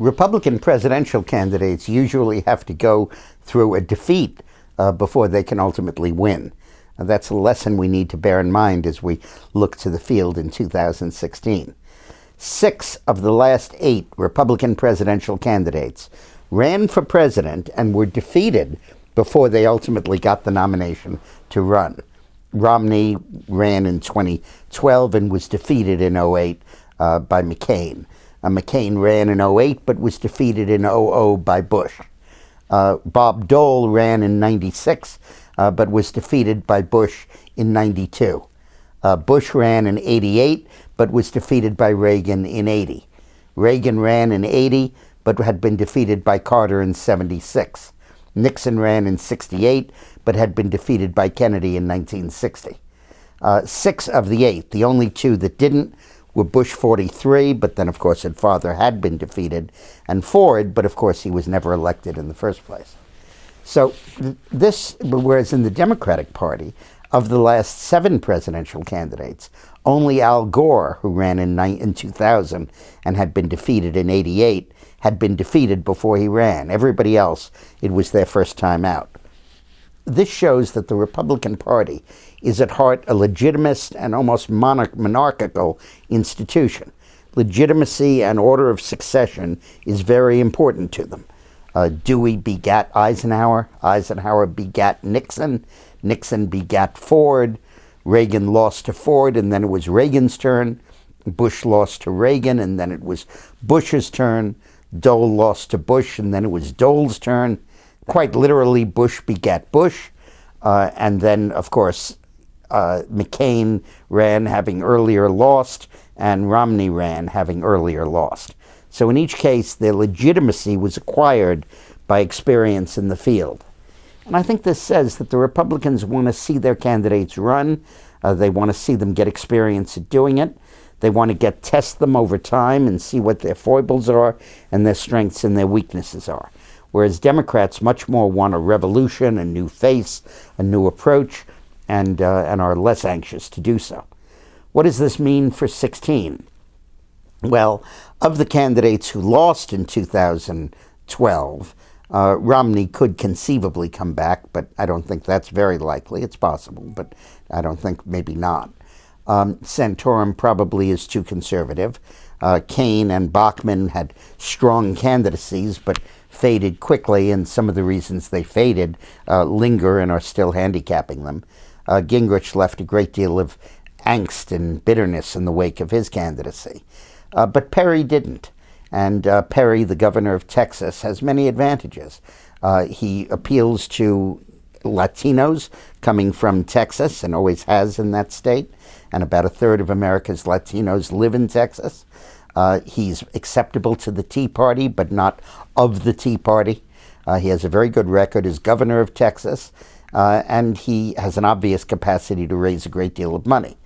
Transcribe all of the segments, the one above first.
Republican presidential candidates usually have to go through a defeat before they can ultimately win. That's a lesson we need to bear in mind as we look to the field in 2016. 6 of the last 8 Republican presidential candidates ran for president and were defeated before they ultimately got the nomination to run. Romney ran in 2012 and was defeated in 2008 by McCain. McCain ran in 2008 but was defeated in 2000 by Bush. Bob Dole ran in 96 but was defeated by Bush in 92. Bush ran in 88 but was defeated by Reagan in 80. Reagan ran in 80 but had been defeated by Carter in 76. Nixon ran in 68 but had been defeated by Kennedy in 1960. 6 of the 8, the only 2 that didn't, were Bush 43, but then of course his father had been defeated, and Ford, but of course he was never elected in the first place. So this, whereas in the Democratic Party, of the last 7 presidential candidates, only Al Gore, who ran in 2000 and had been defeated in 88, had been defeated before he ran. Everybody else, it was their first time out. This shows that the Republican Party is at heart a legitimist and almost monarchical institution. Legitimacy and order of succession is very important to them. Dewey begat Eisenhower, Eisenhower begat Nixon, Nixon begat Ford, Reagan lost to Ford and then it was Reagan's turn, Bush lost to Reagan and then it was Bush's turn, Dole lost to Bush and then it was Dole's turn. Quite literally, Bush begat Bush, and then, of course, McCain ran having earlier lost, and Romney ran having earlier lost. So in each case, their legitimacy was acquired by experience in the field. And I think this says that the Republicans want to see their candidates run. They want to see them get experience at doing it. They want to test them over time and see what their foibles are and their strengths and their weaknesses are. Whereas Democrats much more want a revolution, a new face, a new approach, and are less anxious to do so. What does this mean for 2016? Well, of the candidates who lost in 2012, Romney could conceivably come back, but I don't think that's very likely. It's possible, but I don't think, maybe not. Santorum probably is too conservative. Kaine and Bachmann had strong candidacies, but faded quickly, and some of the reasons they faded linger and are still handicapping them. Gingrich left a great deal of angst and bitterness in the wake of his candidacy. But Perry didn't. And Perry, the governor of Texas, has many advantages. He appeals to Latinos coming from Texas and always has in that state, and about 1/3 of America's Latinos live in Texas. He's acceptable to the Tea Party, but not of the Tea Party. He has a very good record as governor of Texas, and he has an obvious capacity to raise a great deal of money.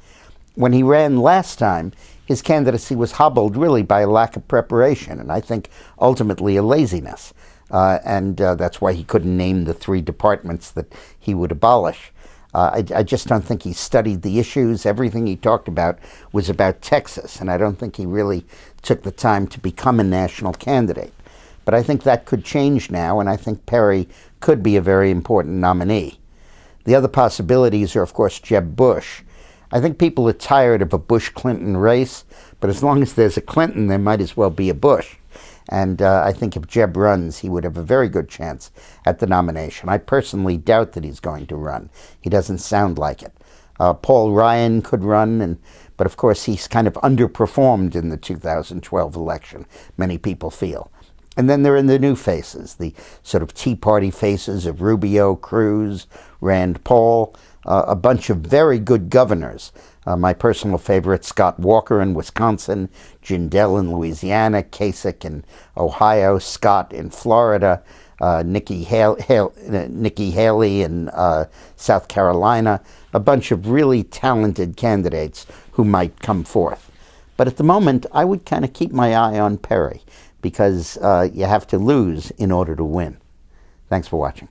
When he ran last time, his candidacy was hobbled really by a lack of preparation, and I think ultimately a laziness. And that's why he couldn't name the 3 departments that he would abolish. I just don't think he studied the issues. Everything he talked about was about Texas, and I don't think he really took the time to become a national candidate. But I think that could change now, and I think Perry could be a very important nominee. The other possibilities are, of course, Jeb Bush. I think people are tired of a Bush-Clinton race, but as long as there's a Clinton, there might as well be a Bush. And I think if Jeb runs, he would have a very good chance at the nomination. I personally doubt that he's going to run. He doesn't sound like it. Paul Ryan could run, but of course he's kind of underperformed in the 2012 election, many people feel. And then there are the new faces, the sort of Tea Party faces of Rubio, Cruz, Rand Paul, a bunch of very good governors. My personal favorite, Scott Walker in Wisconsin, Jindal in Louisiana, Kasich in Ohio, Scott in Florida, Nikki Haley in South Carolina, a bunch of really talented candidates who might come forth. But at the moment, I would kind of keep my eye on Perry, because you have to lose in order to win. Thanks for watching.